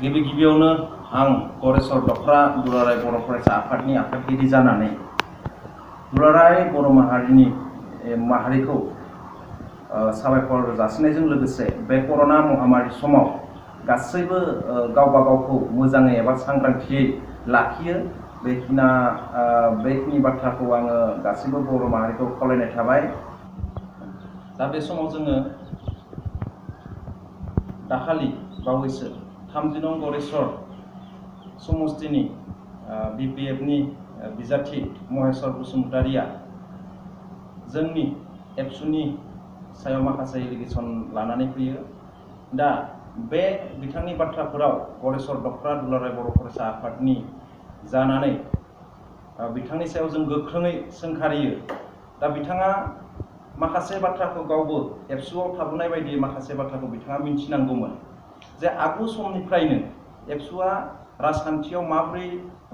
गिबियावनो आं गरेस्वर दखरा दुलाराय बर' फरायसा आफादनि आफादगिरि जानानै दुलाराय बर' माहारिखौ साबायखर जासिनायजों लोगोसे बे कर'ना महामारी समाव गासैबो गावबा गावखौ मोजाङै एबा सांग्रांथियै लाखियो बेखिनि बाथ्राखौ आङो गासैबो बर' माहारिखौ खावलायनाय थाबाय। दा बे समाव जोङो दाखालि बावैसो 3 नं गरेस्वर समस्तिनि BPFनि बिजाथि महेश्वर बसुमतारिया जोंनि एबसुनि सायाव माखासे एलिगेसन लानानै फैयो। दा बे बिथांनि बाथ्राफोराव गरेस्वर दखरा दुलाराय बर' फरायसा आफादनि जानानै बिथांनि सायाव जों गोख्रोङै सोंखारियो। दा बिथाङा माखासे बाथ्राखौ गावबो एबसुआव थाबोनाय बायदि माखासे बाथ्राखौ बिथाङा मिन्थिनांगौमोन जे आगु समनिफ्रायनो एबसुआ राजखान्थियाव माबोरै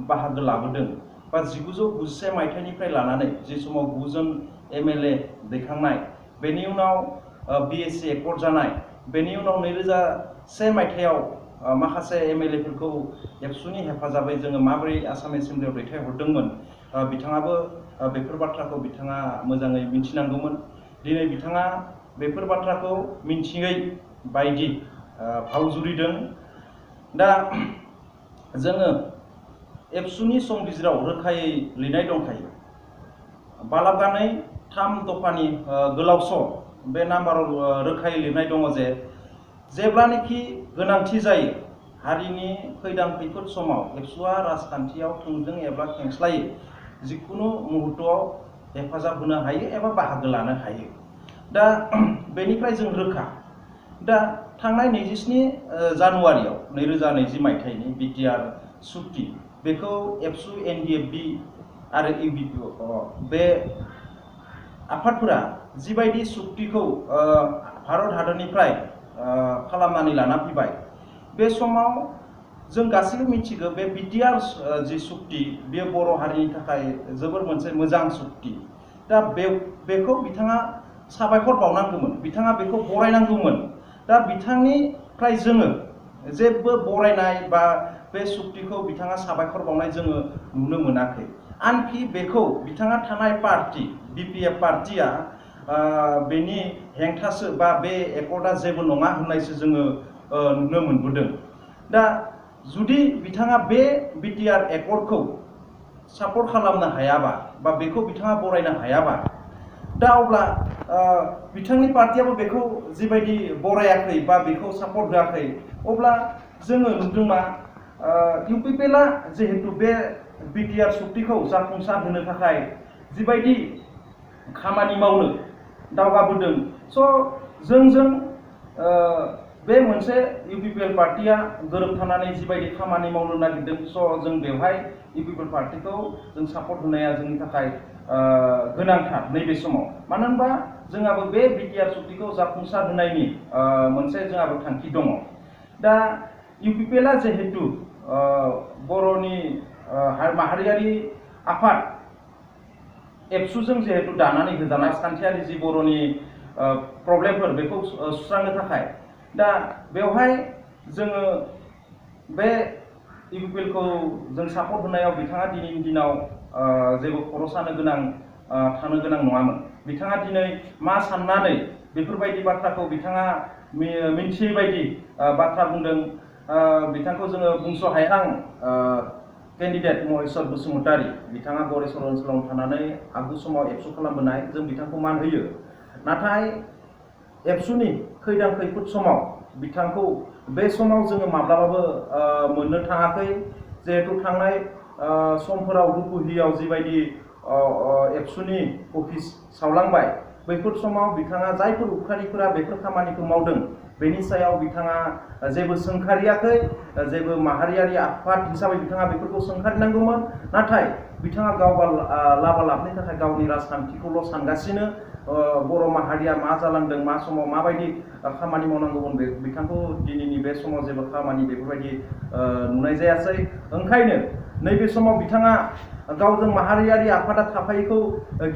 बाहागो लाबोदों बा 1991 मायथाइनिफ्राय लानानै जे समाव 9 जन MLA दैखांनाय, बेनि उनाव BSc एकर्ड जानाय, बेनि उनाव 2001 मायथाइयाव माखासे MLA फोरखौ एबसुनि हेफाजाबै जोङो माबोरै आसाम एसेम्ब्लियाव दैथायहरदोंमोन, बिथाङाबो बेफोर बाथ्राखौ बिथाङा मोजाङै मिन्थिनांगौमोन। दिनै बिथाङा बेफोर बाथ्राखौ मिन्थियै बायदि भाव जुरिदों। दा जोङो एबसुनि संबिजिराव रोखायै लिरनाय दंखायो, बालागानै 3 दफानि गोलाव बे नाम्बाराव रोखायै लिरनाय दङ जे जेब्लानोखि गोनांथि जायो हारिनि खैदां खैफोद समाव एबसुआ राजखान्थियाव थोंजों एबा खेंस्लायै जिखुनु मुहुर्तआव हेफाजाब होनो हायो एबा बाहागो लानो हायो। दा बेनिफ्राय जों रोखा। दा थांनाय 27 जानुवारियाव 2020 मायथाइनि BTR सुक्ति, बेखौ एबसु, NDFB आरो UBPO बे आफादफोरा जिबायदि सुक्तिखौ भारत हादरनिफ्राय खालामनानै लाना फैबाय, बे समाव जों गासैबो मिथिगौ बे BTR जि सुक्ति बेयो बर' हारिनि थाखाय जोबोर मोनसे मोजां सुक्ति। दा बेखौ बिथाङा साबायखर बावनांगौमोन, बिथाङा बेखौ बरायनांगौमोन। दा बिथांनिफ्राय जोङो जेबो बरायनाय बा बे सुक्तिखौ बिथाङा साबायखर बावनाय जोङो नुनो मोनाखै। आनखि बेखौ बिथाङा थानाय पार्टी BPF पार्टीया बेनि हेंथासो बा बे एकर्डआ जेबो नङा होननायसो जोङो नुनो मोनबोदों। दा जुदि बिथाङा बे BTR एकर्डखौ सापर्ट खालामनो हायाबा बा बेखौ बिथाङा बरायनो हायाबा, दा अब्ला बिथांनि पार्टीयाबो बेखौ जिबायदि बरायाखै बा बेखौ सापर्ट होआखै, अब्ला जोङो नुदों मा UPPLआ जिहेतु बे BTR सुक्तिखौ जाफुंसार होनो थाखाय जिबायदि खामानि मावनो दावगाबोदों, जोंजों बे मोनसे UPPL पार्टीया गोरोबथानानै जिबायदि खामानि मावनो नागिरदों, जों बेवहाय UPPL पार्टीखौ जों सापर्ट होनाया जोंनि थाखाय गोनांथार नैबे समाव। मानो होनबा जोंहाबो बे BTR सुक्तिखौ जाफुंसार होनायनि मोनसे जोंहाबो थांखि दङ। दा UPPLआ जिहेतु बर'नि माहारियारि आफाद एबसुजों जिहेतु दानानै होजानाय राजखान्थियारि जि बर'नि प्रब्लेमफोर बेखौ सुस्रांनो थाखाय, दा बेवहाय जोङो बे UPPLखौ जों सापर्ट होनायाव बिथाङा दिनैनि दिनाव जेबो खर' सानो गोनां थानो गोनां नङामोन। बिथाङा दिनै मा साननानै बेफोरबायदि बाथ्राखौ बिथाङा मिन्थियै बायदि बाथ्रा बुंदों, बिथांखौ जोङो बुंस' हाया। केन्डिडेट महेश्वर बसुमतारि, बिथाङा गरेस्वर ओनसोलाव थानानै आगु समाव एबसु खालामबोनाय, जों बिथांखौ मान होयो। नाथाय एबसुनि खैदां खैफोद समाव बिथांखौ बे समाव जोङो माब्लाबाबो मोननो थाङाखै। जिहेतु थांनाय समफोराव रुपुहियाव जिबायदि एबसुनि अफिस सावलांबाय, बैफोर समाव बिथाङा जायफोर उदखारिफोरा बेफोर खामानिखौ मावदों बेनि सायाव बिथाङा जेबो सोंखारियाखै, जेबो माहारियारि आफाद हिसाबै बिथाङा बेफोरखौ सोंखारिनांगौमोन। नाथाय बिथाङा गावबा लाबा लाबनि थाखाय गावनि राजखान्थिखौल' सानगासिनो, बर' माहारिया मा जालांदों, मा समाव माबायदि खामानि मावनांगौमोन, बिथांखौ दिनैनि बे समाव जेबो खामानि बेफोरबायदि नुनाय जायासै। ओंखायनो नैबे समाव बिथाङा गावजों माहारियारि आफादा थाफायैखौ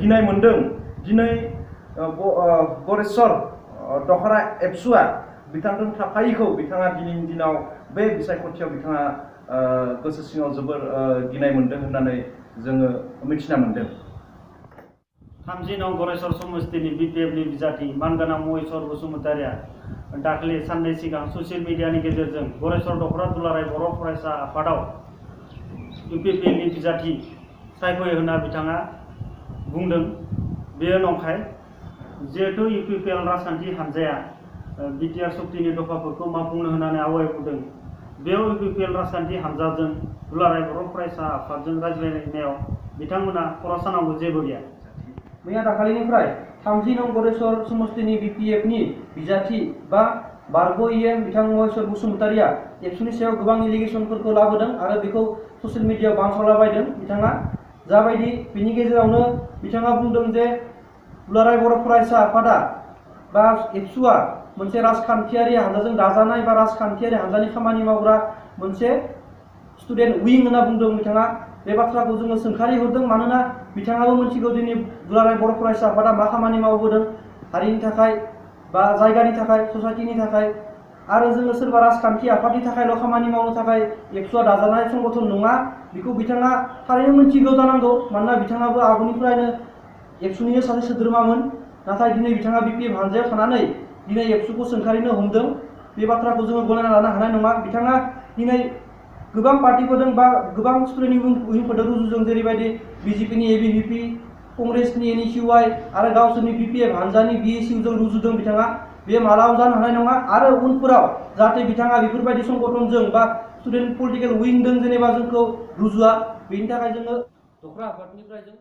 गिनाय मोनदों। दिनै गरेस्वर दखरा एबसुआ बिथांजों थाफायिखौ बिथाङा दिनैनि दिनाव बे बिसायख'थियाव बिथाङा गोसो सिङाव जोबोर गिनाय मोन्दों होननानै जोङो मिथिना मोन्दों। 30 नं गरेस्वर समस्तिनि BPF नि बिजाथि मानगोनां महेश्वर बसुमतारिया दाख्लै साननै सिगां ससियेल मिडियानि गेजेरजों गरेस्वर दख'रा दुलाराय बर' फरायसा आफादाव UPPL नि बिजाथि सायख'यो होनना बिथाङा बुंदों। बेयो नंखाय। जिहेतु UPPL राजखान्थि हान्जाया बिटिआर सक्तिनि दफाफोरखौ मावफुंनो होननानै आवगायबोदों। बेयाव UPPL राजखान्थि हान्जाजों दुलाराय बर' फरायसा आफादजों रायज्लायनायाव बिथांमोना खर' सानांगौ जेबो गैया। मैया दाखालिनिफ्राय 30 नं गरेस्वर समस्तिनि BPF नि बिजाथि बा बारग' EM बिथां महेश्वर बसुमतारिया एबसुनि सायाव गोबां एलिगेसनफोरखौ लाबोदों आरो बेखौ ससियेल मिडियायाव बांसावलाबायदों। बिथाङा जाबायदि बिनि गेजेरावनो बिथाङा बुंदों जे दुलाराय बर' फरायसा आफादा बा एबसुआ मोनसे राजखान्थियारि हान्जाजों दाजानाय बा राजखान्थियारि हान्जानि खामानि मावग्रा मोनसे स्टुडेन्ट विं होनना बुंदों बिथाङा। बे बाथ्राखौ जोङो सोंखारि हरदों मानोना बिथाङाबो मिथिगौ दिनै दुलाराय बर' फरायसा आफादा मा खामानि मावबोदों हारिनि थाखाय बा जायगानि थाखाय ससाइटिनि थाखाय। आरो जोङो सोरबा राजखान्थि आफादनि थाखायल' खामानि मावनो थाखाय एबसुआ दाजानाय संगठन नङा बेखौ बिथाङा थारैनो मिथिगौ जानांगौ। मानोना बिथाङाबो आगोलनिफ्रायनो एबसुनिनो सासे सोद्रोमामोन। नाथाय दिनै बिथाङा BPF हान्जायाव थानानै दिनै एबसुखौ सोंखारिनो हमदों। बे बाथ्राखौ जोङो गनायना लानो हानाय नङा। बिथाङा दिनै गोबां पार्टिफोरजों बा गोबां स्टुडेन्टनि विंफोरजों रुजुदों, जेरैबायदि BJPनि ABVP, कंग्रेसनि NSUI आरो गावसोरनि BPF हान्जानि BSU जों रुजुदों बिथाङा। बे मालाबाबो जानो हानाय नङा। आरो उनफोराव जाहाथे बिथाङा बेफोरबायदि संगठनजों बा स्टुडेन्ट पलिटिकेल विंजों जेनेबा जोंखौ रुजुआ, बेनि थाखाय जोङो दख'रा आफादनिफ्राय जों